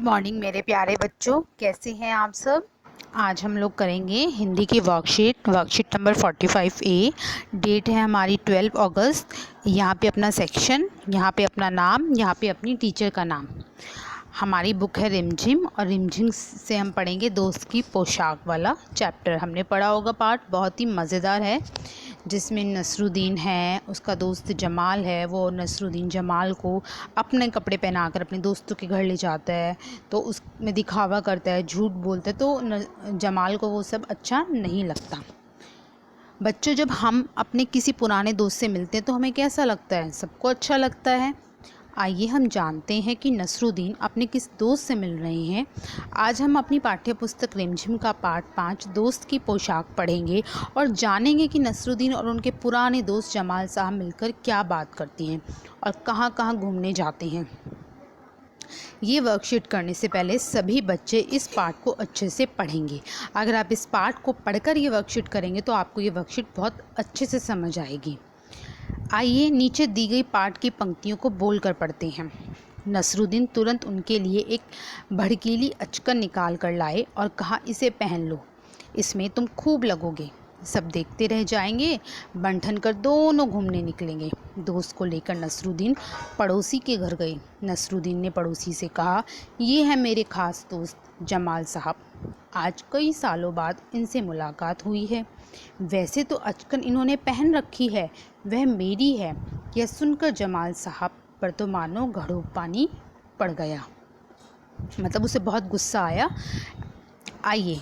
Morning मेरे प्यारे बच्चों, कैसे हैं आप सब। आज हम लोग करेंगे हिंदी की वर्कशीट नंबर 45A। डेट है हमारी 12 अगस्त। यहाँ पे अपना सेक्शन, यहाँ पे अपना नाम, यहाँ पे अपनी टीचर का नाम। हमारी बुक है रिमझिम, और रिमझिम से हम पढ़ेंगे दोस्त की पोशाक वाला चैप्टर। हमने पढ़ा होगा पार्ट, बहुत ही मज़ेदार है, जिसमें नसरुद्दीन है, उसका दोस्त जमाल है। वो नसरुद्दीन जमाल को अपने कपड़े पहनाकर अपने दोस्तों के घर ले जाता है, तो उसमें दिखावा करता है, झूठ बोलता है, तो जमाल को वो सब अच्छा नहीं लगता। बच्चों, जब हम अपने किसी पुराने दोस्त से मिलते हैं तो हमें कैसा लगता है? सबको अच्छा लगता है। आइए हम जानते हैं कि नसरुद्दीन अपने किस दोस्त से मिल रहे हैं। आज हम अपनी पाठ्य पुस्तक रिमझिम का पार्ट 5 दोस्त की पोशाक पढ़ेंगे और जानेंगे कि नसरुद्दीन और उनके पुराने दोस्त जमाल साहब मिलकर क्या बात करती हैं और कहाँ कहाँ घूमने जाते हैं। ये वर्कशीट करने से पहले सभी बच्चे इस पार्ट को अच्छे से पढ़ेंगे। अगर आप इस पार्ट को पढ़कर ये वर्कशीट करेंगे तो आपको ये वर्कशीट बहुत अच्छे से समझ आएगी। आइए नीचे दी गई पाठ की पंक्तियों को बोलकर पढ़ते हैं। नसरुद्दीन तुरंत उनके लिए एक भड़कीली अचकन निकाल कर लाए और कहा, इसे पहन लो, इसमें तुम खूब लगोगे। सब देखते रह जाएंगे। बंठन कर दोनों घूमने निकलेंगे। दोस्त को लेकर नसरुद्दीन पड़ोसी के घर गए। नसरुद्दीन ने पड़ोसी से कहा, ये है मेरे ख़ास दोस्त जमाल साहब। आज कई सालों बाद इनसे मुलाकात हुई है। वैसे तो अचकन इन्होंने पहन रखी है, वह मेरी है। यह सुनकर जमाल साहब पर तो मानो घड़ों पानी पड़ गया, मतलब उसे बहुत गुस्सा आया। आइए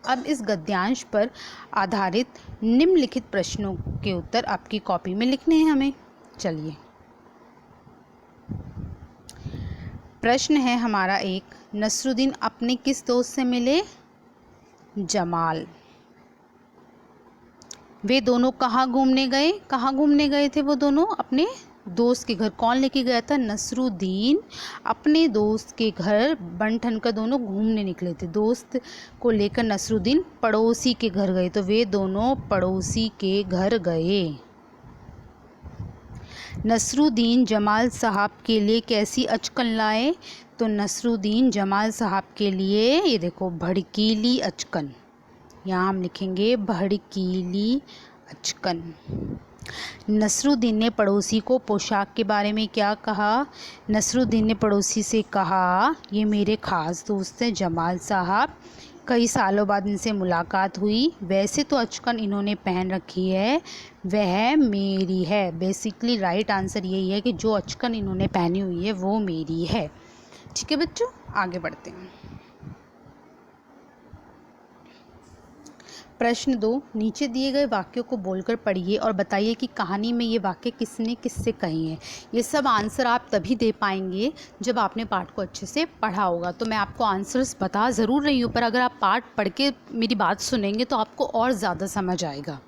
अब इस गद्यांश पर आधारित निम्नलिखित प्रश्नों के उत्तर आपकी कॉपी में लिखने हैं हमें। चलिए, प्रश्न है हमारा एक, नसरुद्दीन अपने किस दोस्त से मिले? जमाल। वे दोनों कहाँ घूमने गए? कहाँ घूमने गए थे वो दोनों? अपने दोस्त के घर। कौन लेके गया था? नसरुद्दीन अपने दोस्त के घर बन-ठन कर दोनों घूमने निकले थे। दोस्त को लेकर नसरुद्दीन पड़ोसी के घर गए, तो वे दोनों पड़ोसी के घर गए। नसरुद्दीन जमाल साहब के लिए कैसी अचकन लाए? तो नसरुद्दीन जमाल साहब के लिए, ये देखो, भड़कीली अचकन। यहाँ हम लिखेंगे भड़कीली अचकन। नसरुद्दीन ने पड़ोसी को पोशाक के बारे में क्या कहा? नसरुद्दीन ने पड़ोसी से कहा, ये मेरे ख़ास दोस्त हैं जमाल साहब, कई सालों बाद इनसे मुलाकात हुई। वैसे तो अचकन इन्होंने पहन रखी है, वह मेरी है। बेसिकली राइट आंसर यही है कि जो अचकन इन्होंने पहनी हुई है वो मेरी है। ठीक है बच्चों, आगे बढ़ते हैं। प्रश्न 2, नीचे दिए गए वाक्यों को बोलकर पढ़िए और बताइए कि कहानी में ये वाक्य किसने किससे कही हैं। ये सब आंसर आप तभी दे पाएंगे जब आपने पाठ को अच्छे से पढ़ा होगा। तो मैं आपको आंसर्स बता ज़रूर रही हूँ, पर अगर आप पाठ पढ़ के मेरी बात सुनेंगे तो आपको और ज़्यादा समझ आएगा।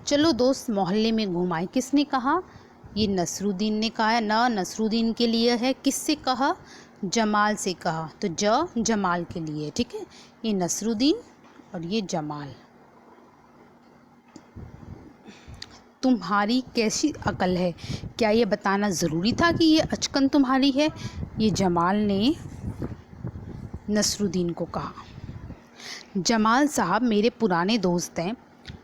चलो दोस्त मोहल्ले में घूम आए, किसने कहा? ये नसरुद्दीन ने कहा है ना, नसरुद्दीन के लिए है। किससे कहा? जमाल से कहा, तो जमाल के लिए। ठीक है, ये नसरुद्दीन और ये जमाल। तुम्हारी कैसी अकल है, क्या ये बताना ज़रूरी था कि ये अचकन तुम्हारी है? ये जमाल ने नसरुद्दीन को कहा। जमाल साहब मेरे पुराने दोस्त हैं,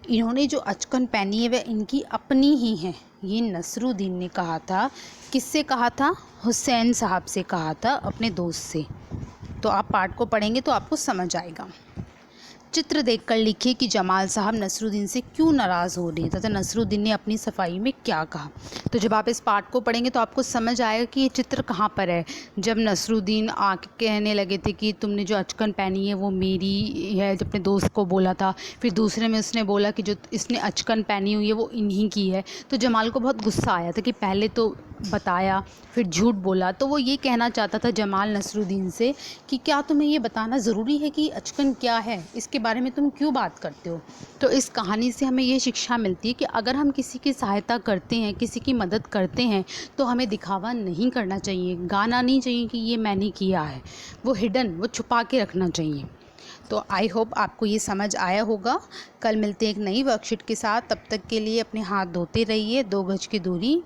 इन्होंने जो अचकन पहनी है वह इनकी अपनी ही है, ये नसरुद्दीन ने कहा था। किससे कहा था? हुसैन साहब से कहा था, अपने दोस्त से। तो आप पाठ को पढ़ेंगे तो आपको समझ आएगा। चित्र देखकर लिखिए कि जमाल साहब नसरुद्दीन से क्यों नाराज़ हो रहे थे तथा नसरुद्दीन ने अपनी सफाई में क्या कहा। तो जब आप इस पाठ को पढ़ेंगे तो आपको समझ आएगा कि ये चित्र कहाँ पर है। जब नसरुद्दीन आके कहने लगे थे कि तुमने जो अचकन पहनी है वो मेरी है, जब अपने दोस्त को बोला था, फिर दूसरे में उसने बोला कि जो इसने अचकन पहनी हुई है वो इन्हीं की है, तो जमाल को बहुत गुस्सा आया था कि पहले तो बताया फिर झूठ बोला। तो वो ये कहना चाहता था जमाल नसरुद्दीन से कि क्या तुम्हें ये बताना ज़रूरी है कि अचकन क्या है, इसके बारे में तुम क्यों बात करते हो। तो इस कहानी से हमें ये शिक्षा मिलती है कि अगर हम किसी की सहायता करते हैं, किसी की मदद करते हैं, तो हमें दिखावा नहीं करना चाहिए, गाना नहीं चाहिए कि ये मैंने किया है। वो हिडन, वो छुपा के रखना चाहिए। तो आई होप आपको ये समझ आया होगा। कल मिलते हैं एक नई वर्कशीट के साथ, तब तक के लिए अपने हाथ धोते रहिए, 2 गज की दूरी